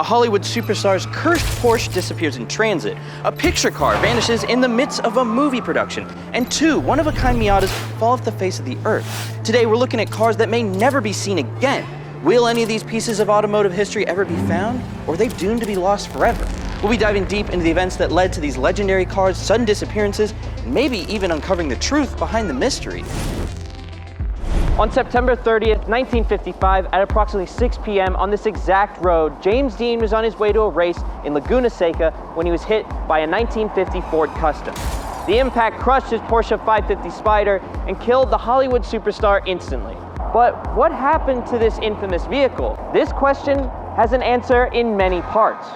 a Hollywood superstar's cursed Porsche disappears in transit. A picture car vanishes in the midst of a movie production. And 2 one-of-a-kind Miatas fall off the face of the earth. Today, we're looking at cars that may never be seen again. Will any of these pieces of automotive history ever be found? Or are they doomed to be lost forever? We'll be diving deep into the events that led to these legendary cars' sudden disappearances, and maybe even uncovering the truth behind the mystery. On September 30th, 1955, at approximately 6 p.m. on this exact road, James Dean was on his way to a race in Laguna Seca when he was hit by a 1950 Ford Custom. The impact crushed his Porsche 550 Spyder and killed the Hollywood superstar instantly. But what happened to this infamous vehicle? This question has an answer in many parts.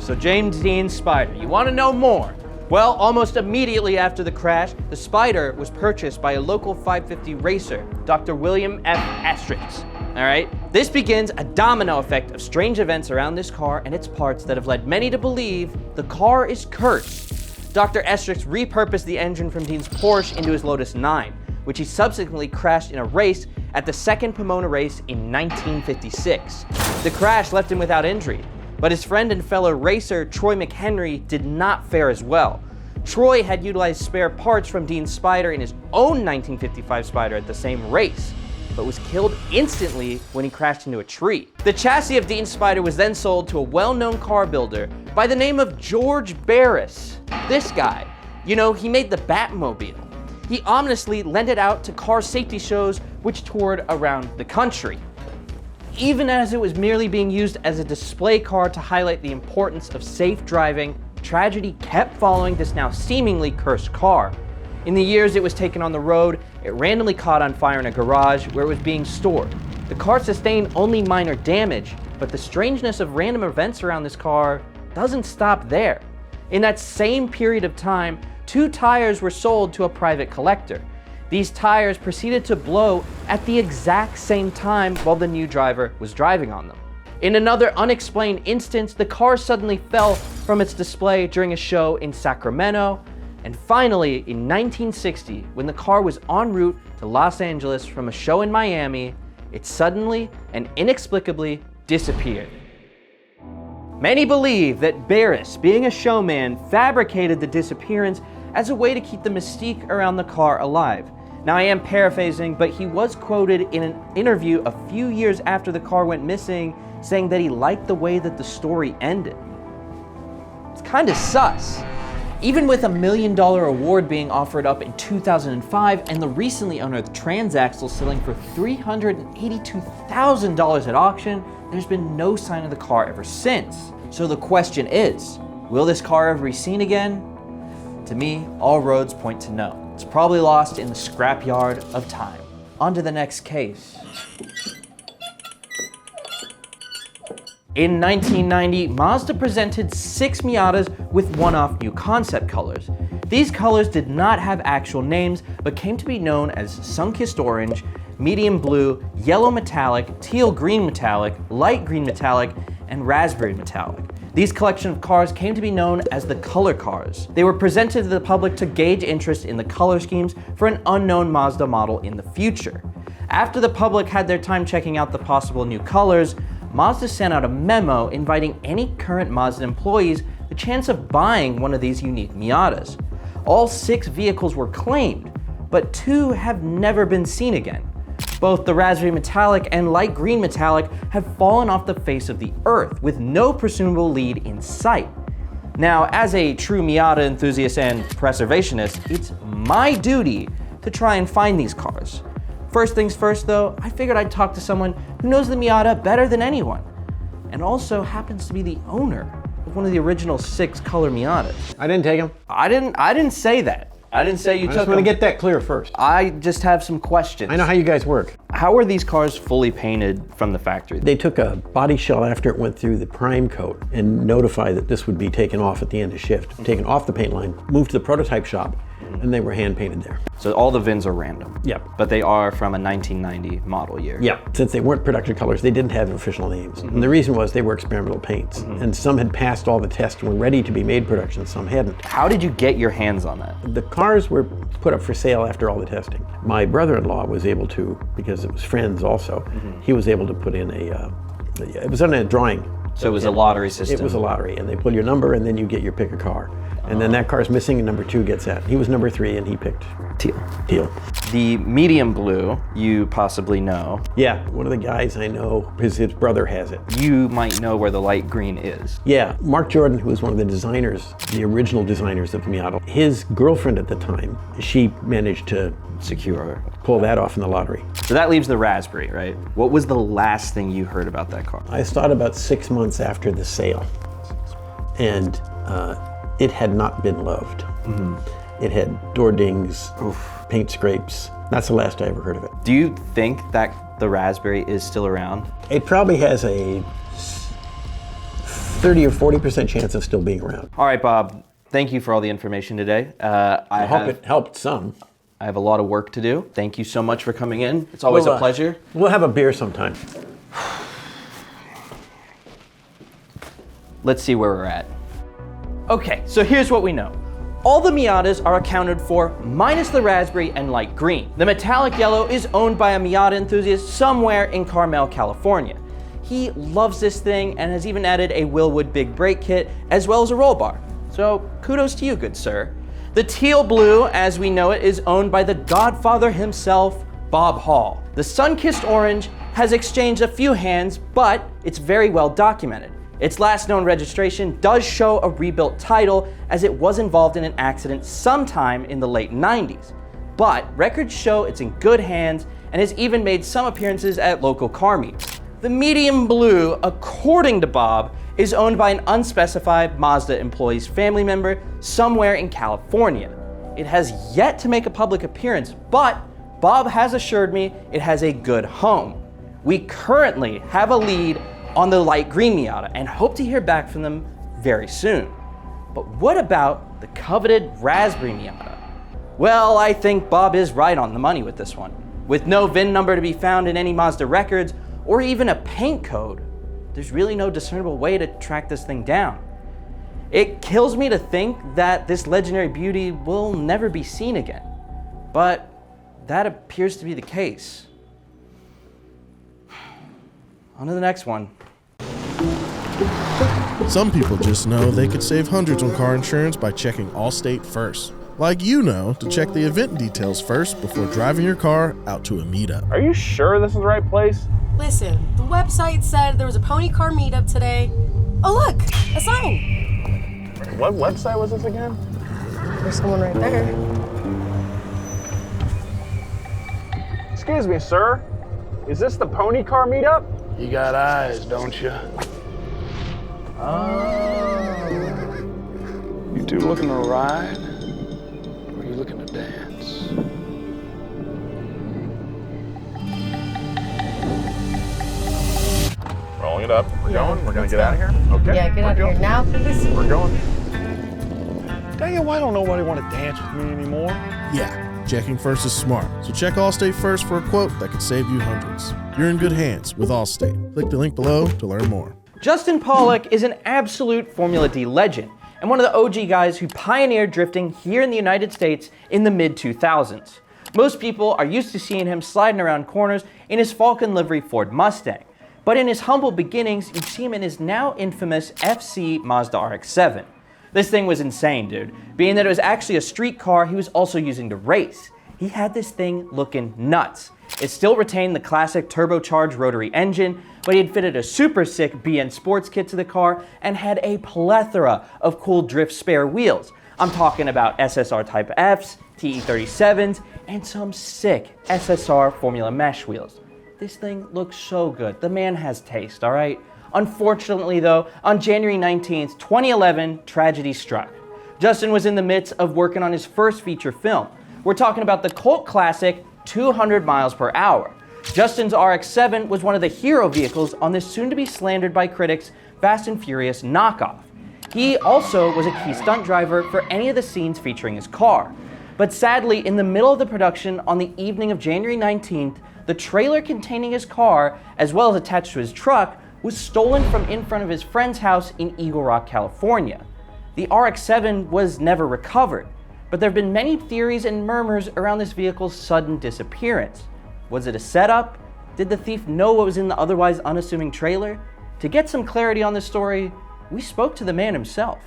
So James Dean's Spyder, you want to know more? Well, almost immediately after the crash, the Spyder was purchased by a local 550 racer, Dr. William F. Estrix. All right? This begins a domino effect of strange events around this car and its parts that have led many to believe the car is cursed. Dr. Estrix repurposed the engine from Dean's Porsche into his Lotus 9, which he subsequently crashed in a race at the second Pomona race in 1956. The crash left him without injury, but his friend and fellow racer, Troy McHenry, did not fare as well. Troy had utilized spare parts from Dean's Spyder in his own 1955 Spyder at the same race, but was killed instantly when he crashed into a tree. The chassis of Dean's Spyder was then sold to a well-known car builder by the name of George Barris. This guy, you know, he made the Batmobile. He ominously lent it out to car safety shows which toured around the country. Even as it was merely being used as a display car to highlight the importance of safe driving, tragedy kept following this now seemingly cursed car. In the years it was taken on the road, it randomly caught on fire in a garage where it was being stored. The car sustained only minor damage, but the strangeness of random events around this car doesn't stop there. In that same period of time, 2 tires were sold to a private collector. These tires proceeded to blow at the exact same time while the new driver was driving on them. In another unexplained instance, the car suddenly fell from its display during a show in Sacramento. And finally, in 1960, when the car was en route to Los Angeles from a show in Miami, it suddenly and inexplicably disappeared. Many believe that Barris, being a showman, fabricated the disappearance as a way to keep the mystique around the car alive. Now, I am paraphrasing, but he was quoted in an interview a few years after the car went missing, saying that he liked the way that the story ended. It's kind of sus. Even with $1 million award being offered up in 2005 and the recently unearthed transaxle selling for $382,000 at auction, there's been no sign of the car ever since. So the question is, will this car ever be seen again? To me, all roads point to no. It's probably lost in the scrapyard of time. On to the next case. In 1990, Mazda presented 6 Miatas with one-off new concept colors. These colors did not have actual names, but came to be known as sun-kissed orange, medium blue, yellow metallic, teal green metallic, light green metallic, and raspberry metallic. These collection of cars came to be known as the color cars. They were presented to the public to gauge interest in the color schemes for an unknown Mazda model in the future. After the public had their time checking out the possible new colors, Mazda sent out a memo inviting any current Mazda employees the chance of buying one of these unique Miatas. All 6 vehicles were claimed, but 2 have never been seen again. Both the raspberry metallic and light green metallic have fallen off the face of the earth with no presumable lead in sight. Now, as a true Miata enthusiast and preservationist, it's my duty to try and find these cars. First things first though, I figured I'd talk to someone who knows the Miata better than anyone, and also happens to be the owner of one of the original 6 color Miatas. I didn't take them. I didn't say that. I didn't say you took them. I just want to get that clear first. I just have some questions. I know how you guys work. How were these cars fully painted from the factory? They took a body shell after it went through the prime coat and notified that this would be taken off at the end of shift. Taken off the paint line, moved to the prototype shop, and they were hand painted there. So all the VINs are random? Yep. But they are from a 1990 model year? Yep. Since they weren't production colors, they didn't have official names. And the reason was they were experimental paints. And some had passed all the tests and were ready to be made production, some hadn't. How did you get your hands on that? The cars were put up for sale after all the testing. My brother-in-law was able to, because it was friends also, he was able to put in it was on a drawing So it was a lottery system. It was a lottery, and they pull your number, and then you get your pick a car. And then that car's missing, and number 2 gets that. He was number 3, and he picked teal. The medium blue, you possibly know. Yeah, one of the guys I know, his brother has it. You might know where the light green is. Yeah, Mark Jordan, who was one of the designers, the original designers of Miata, his girlfriend at the time, she managed to pull that off in the lottery. So that leaves the raspberry, right? What was the last thing you heard about that car? I saw it about 6 months after the sale, and it had not been loved. Mm-hmm. It had door dings, paint scrapes. That's the last I ever heard of it. Do you think that the raspberry is still around? It probably has a 30 or 40% chance of still being around. All right, Bob. Thank you for all the information today. I hope it helped some. I have a lot of work to do. Thank you so much for coming in. It's always a pleasure. We'll have a beer sometime. Let's see where we're at. Okay, so here's what we know. All the Miatas are accounted for minus the raspberry and light green. The metallic yellow is owned by a Miata enthusiast somewhere in Carmel, California. He loves this thing and has even added a Willwood big brake kit as well as a roll bar. So kudos to you, good sir. The teal blue, as we know it, is owned by the godfather himself, Bob Hall. The sun-kissed orange has exchanged a few hands, but it's very well documented. Its last known registration does show a rebuilt title, as it was involved in an accident sometime in the late 90s. But records show it's in good hands and has even made some appearances at local car meets. The medium blue, according to Bob, is owned by an unspecified Mazda employee's family member somewhere in California. It has yet to make a public appearance, but Bob has assured me it has a good home. We currently have a lead on the light green Miata and hope to hear back from them very soon. But what about the coveted raspberry Miata? Well, I think Bob is right on the money with this one. With no VIN number to be found in any Mazda records or even a paint code, there's really no discernible way to track this thing down. It kills me to think that this legendary beauty will never be seen again, but that appears to be the case. On to the next one. Some people just know they could save hundreds on car insurance by checking Allstate first. Like you know to check the event details first before driving your car out to a meetup. Are you sure this is the right place? Listen, the website said there was a pony car meetup today. Oh look, a sign. What website was this again? There's someone right there. Excuse me, sir. Is this the pony car meetup? You got eyes, don't you? Oh. You two looking to ride? Or are you looking to dance? Rolling it up. We're going. We're gonna let's get go. out of here. Okay. Yeah, get out of here now, please. We're going. Dang it! Why don't nobody want to dance with me anymore? Yeah, checking first is smart. So check Allstate first for a quote that could save you hundreds. You're in good hands with Allstate. Click the link below to learn more. Justin Pawlak is an absolute Formula D legend and one of the OG guys who pioneered drifting here in the United States in the mid-2000s. Most people are used to seeing him sliding around corners in his Falcon livery Ford Mustang. But in his humble beginnings, you'd see him in his now infamous FC Mazda RX-7. This thing was insane, dude. Being that it was actually a street car he was also using to race. He had this thing looking nuts. It still retained the classic turbocharged rotary engine, but he had fitted a super sick BN sports kit to the car and had a plethora of cool drift spare wheels. I'm talking about SSR Type Fs, TE37s, and some sick SSR Formula Mesh wheels. This thing looks so good. The man has taste, all right? Unfortunately though, on January 19th, 2011, tragedy struck. Justin was in the midst of working on his first feature film. We're talking about the cult classic 200 miles per hour. Justin's RX-7 was one of the hero vehicles on this soon-to-be slandered by critics Fast and Furious knockoff. He also was a key stunt driver for any of the scenes featuring his car. But sadly, in the middle of the production on the evening of January 19th, the trailer containing his car, as well as attached to his truck, was stolen from in front of his friend's house in Eagle Rock, California. The RX-7 was never recovered, but there have been many theories and murmurs around this vehicle's sudden disappearance. Was it a setup? Did the thief know what was in the otherwise unassuming trailer? To get some clarity on this story, we spoke to the man himself.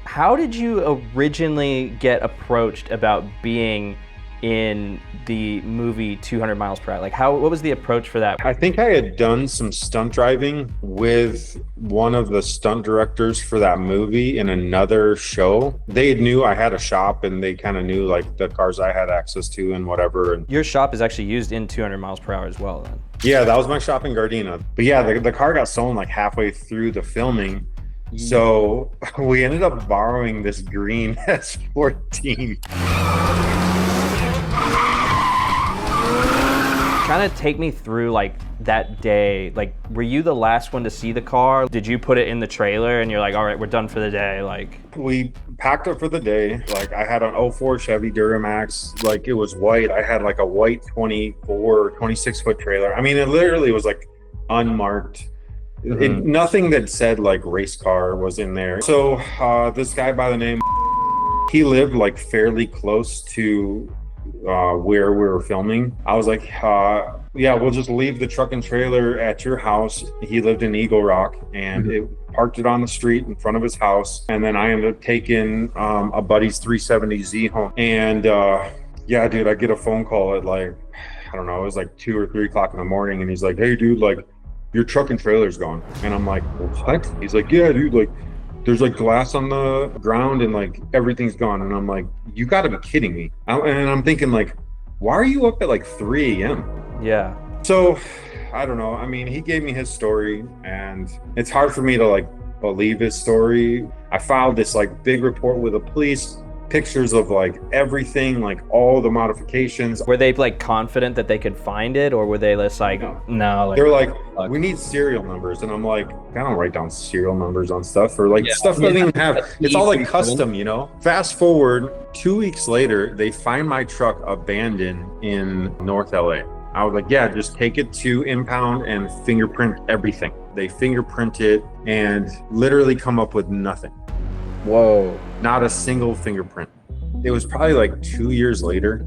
How did you originally get approached about being in the movie 200 miles per hour? Like what was the approach for that? I think I had done some stunt driving with one of the stunt directors for that movie in another show. They knew I had a shop and they kind of knew like the cars I had access to and whatever. And your shop is actually used in 200 miles per hour as well then? Yeah, that was my shop in Gardena. But yeah, the car got stolen like halfway through the filming. So we ended up borrowing this green S14. Kind of take me through like that day. Like, were you the last one to see the car? Did you put it in the trailer and you're like, all right, we're done for the day? Like, we packed up for the day. Like, I had an 04 Chevy Duramax. Like, it was white. I had like a white 24, 26 foot trailer. I mean, it literally was like unmarked. Nothing that said like race car was in there. So this guy by the name, he lived like fairly close to where we were filming. I was like, yeah, we'll just leave the truck and trailer at your house. He lived in Eagle Rock, and it parked it on the street in front of his house. And then I ended up taking a buddy's 370Z home. And yeah, dude, I get a phone call at like, I don't know, it was like 2 or 3 o'clock in the morning. And he's like, hey dude, like your truck and trailer's gone. And I'm like, what? He's like, yeah, dude, like there's like glass on the ground and like everything's gone. And I'm like, you gotta be kidding me. And I'm thinking like, why are you up at like 3 a.m.? Yeah. So I don't know. I mean, he gave me his story and it's hard for me to like believe his story. I filed this like big report with the police, pictures of like everything, like all the modifications. Were they like confident that they could find it, or were they just like, no? Like, they're like, we need serial numbers. And I'm like, I don't write down serial numbers on stuff, or like stuff doesn't even have, it's all like custom, you know? Fast forward 2 weeks later, they find my truck abandoned in North LA. I was like, yeah, just take it to impound and fingerprint everything. They fingerprint it and literally come up with nothing. Whoa. Not a single fingerprint. It was probably like 2 years later.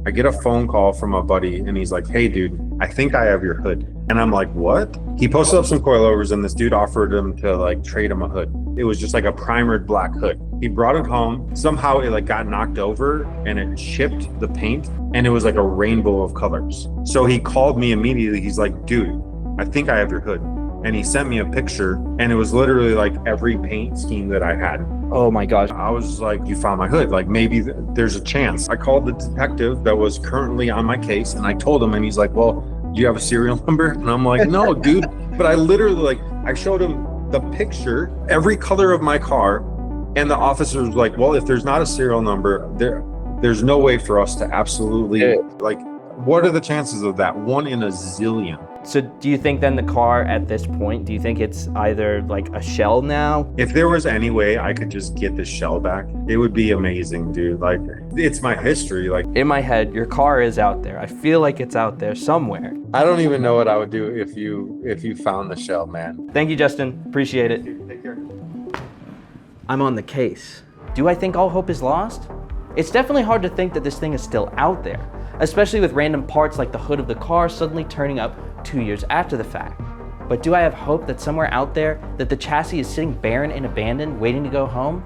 I get a phone call from a buddy and he's like, hey dude, I think I have your hood. And I'm like, what? He posted up some coilovers and this dude offered him to like trade him a hood. It was just like a primered black hood. He brought it home. Somehow it like got knocked over and it chipped the paint and it was like a rainbow of colors. So he called me immediately. He's like, dude, I think I have your hood. And he sent me a picture and it was literally like every paint scheme that I had. Oh my gosh. I was like, you found my hood. Like maybe there's a chance. I called the detective that was currently on my case and I told him, and he's like, well, do you have a serial number? And I'm like, no, dude. But I literally like, I showed him the picture, every color of my car. And the officer was like, well, if there's not a serial number, there's no way for us to absolutely, like, what are the chances of that? 1 in a zillion. So do you think then the car at this point, do you think it's either like a shell now? If there was any way I could just get this shell back, it would be amazing, dude. Like, it's my history. Like, in my head, your car is out there. I feel like it's out there somewhere. I don't even know what I would do if you found the shell, man. Thank you, Justin. Appreciate it. take care. I'm on the case. Do I think all hope is lost? It's definitely hard to think that this thing is still out there, especially with random parts like the hood of the car suddenly turning up 2 years after the fact. But do I have hope that somewhere out there that the chassis is sitting barren and abandoned, waiting to go home?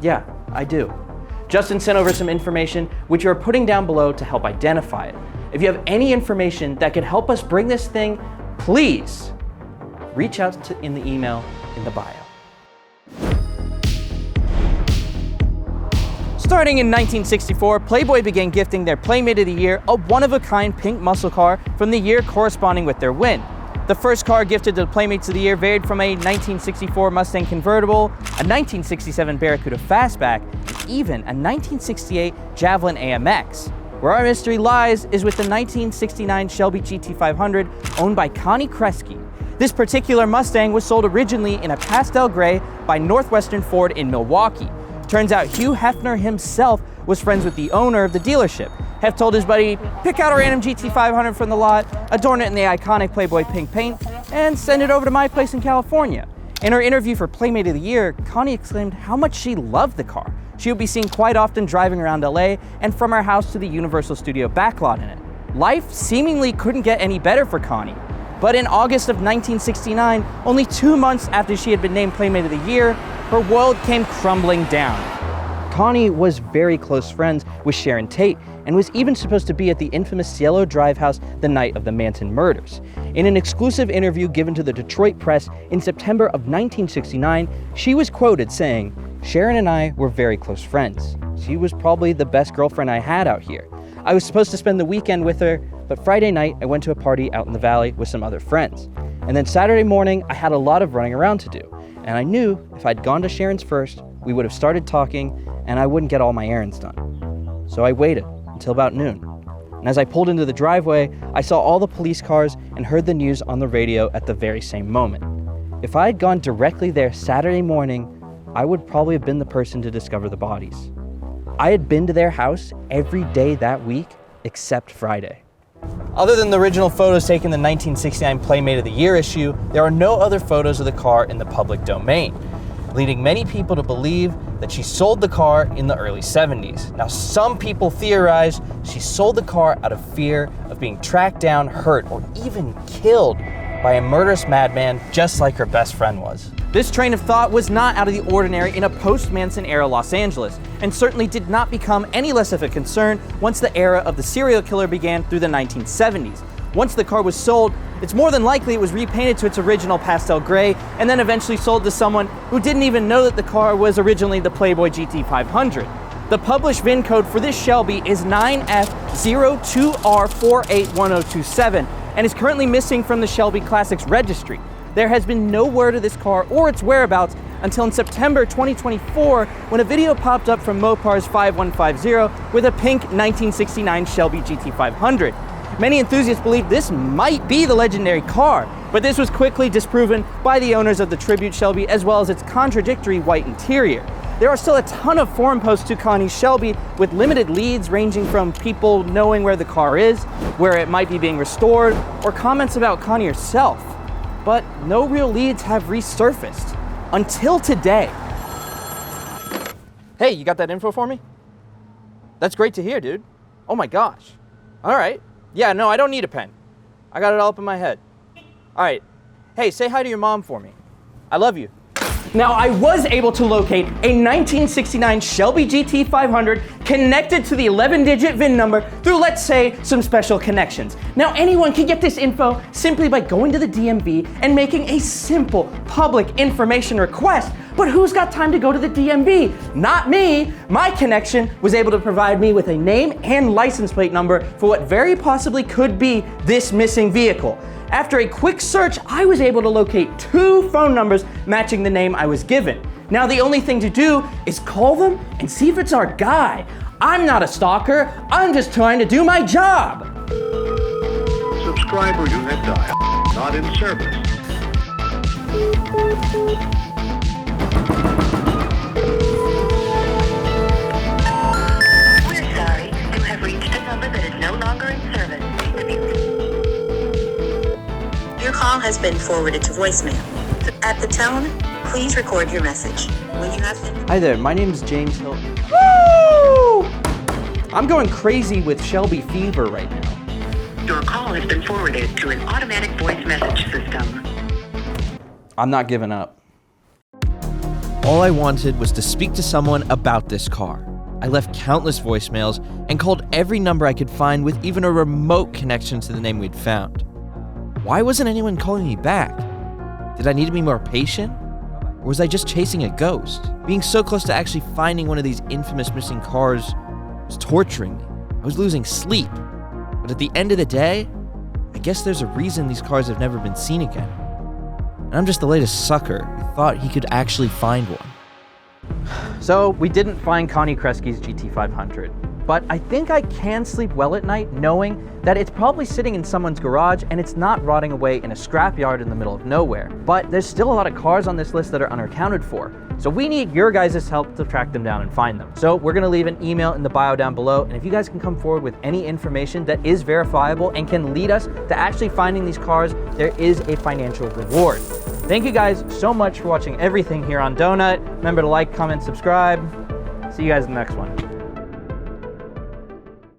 Yeah, I do. Justin sent over some information which you are putting down below to help identify it. If you have any information that could help us bring this thing, please reach out in the email in the bio. Starting in 1964, Playboy began gifting their Playmate of the Year a one-of-a-kind pink muscle car from the year corresponding with their win. The first car gifted to the Playmates of the Year varied from a 1964 Mustang convertible, a 1967 Barracuda Fastback, and even a 1968 Javelin AMX. Where our mystery lies is with the 1969 Shelby GT500 owned by Connie Kreski. This particular Mustang was sold originally in a pastel gray by Northwestern Ford in Milwaukee. Turns out Hugh Hefner himself was friends with the owner of the dealership. Hef told his buddy, pick out a random GT500 from the lot, adorn it in the iconic Playboy pink paint, and send it over to my place in California. In her interview for Playmate of the Year, Connie exclaimed how much she loved the car. She would be seen quite often driving around LA and from her house to the Universal Studio backlot in it. Life seemingly couldn't get any better for Connie. But in August of 1969, only 2 months after she had been named Playmate of the Year, her world came crumbling down. Connie was very close friends with Sharon Tate and was even supposed to be at the infamous Cielo Drive house the night of the Manson murders. In an exclusive interview given to the Detroit Press in September of 1969, she was quoted saying, "Sharon and I were very close friends. She was probably the best girlfriend I had out here. I was supposed to spend the weekend with her, but Friday night I went to a party out in the valley with some other friends. And then Saturday morning I had a lot of running around to do. And I knew if I'd gone to Sharon's first, we would have started talking and I wouldn't get all my errands done. So I waited until about noon. And as I pulled into the driveway, I saw all the police cars and heard the news on the radio at the very same moment. If I had gone directly there Saturday morning, I would probably have been the person to discover the bodies. I had been to their house every day that week except Friday." Other than the original photos taken in the 1969 Playmate of the Year issue, there are no other photos of the car in the public domain, leading many people to believe that she sold the car in the early 70s. Now, some people theorize she sold the car out of fear of being tracked down, hurt, or even killed by a murderous madman just like her best friend was. This train of thought was not out of the ordinary in a post-Manson era Los Angeles, and certainly did not become any less of a concern once the era of the serial killer began through the 1970s. Once the car was sold, it's more than likely it was repainted to its original pastel gray and then eventually sold to someone who didn't even know that the car was originally the Playboy GT500. The published VIN code for this Shelby is 9F02R481027 and is currently missing from the Shelby Classics registry. There has been no word of this car or its whereabouts until in September 2024 when a video popped up from Mopar's 5150 with a pink 1969 Shelby GT500. Many enthusiasts believe this might be the legendary car, but this was quickly disproven by the owners of the Tribute Shelby as well as its contradictory white interior. There are still a ton of forum posts to Connie's Shelby with limited leads ranging from people knowing where the car is, where it might be being restored, or comments about Connie herself. But no real leads have resurfaced until today. Hey, you got that info for me? That's great to hear, dude. Oh my gosh. All right. Yeah, no, I don't need a pen. I got it all up in my head. All right. Hey, say hi to your mom for me. I love you. Now, I was able to locate a 1969 Shelby GT500 connected to the 11-digit VIN number through, let's say, some special connections. Now, anyone can get this info simply by going to the DMV and making a simple public information request. But who's got time to go to the DMV? Not me. My connection was able to provide me with a name and license plate number for what very possibly could be this missing vehicle. After a quick search, I was able to locate 2 phone numbers matching the name I was given. Now the only thing to do is call them and see if it's our guy. I'm not a stalker, I'm just trying to do my job. Subscriber you have dialed, not in service. We're sorry, you have reached a number that is no longer in service. Your call has been forwarded to voicemail. At the tone, please record your message. When you have finished. Hi there, my name is James Hilton. Woo! I'm going crazy with Shelby fever right now. Your call has been forwarded to an automatic voice message system. I'm not giving up. All I wanted was to speak to someone about this car. I left countless voicemails and called every number I could find with even a remote connection to the name we'd found. Why wasn't anyone calling me back? Did I need to be more patient? Or was I just chasing a ghost? Being so close to actually finding one of these infamous missing cars was torturing me. I was losing sleep. But at the end of the day, I guess there's a reason these cars have never been seen again. And I'm just the latest sucker who thought he could actually find one. So we didn't find Connie Kreski's GT500, but I think I can sleep well at night knowing that it's probably sitting in someone's garage and it's not rotting away in a scrapyard in the middle of nowhere. But there's still a lot of cars on this list that are unaccounted for. So we need your guys' help to track them down and find them. So we're gonna leave an email in the bio down below, and if you guys can come forward with any information that is verifiable and can lead us to actually finding these cars, there is a financial reward. Thank you guys so much for watching everything here on Donut. Remember to like, comment, subscribe. See you guys in the next one.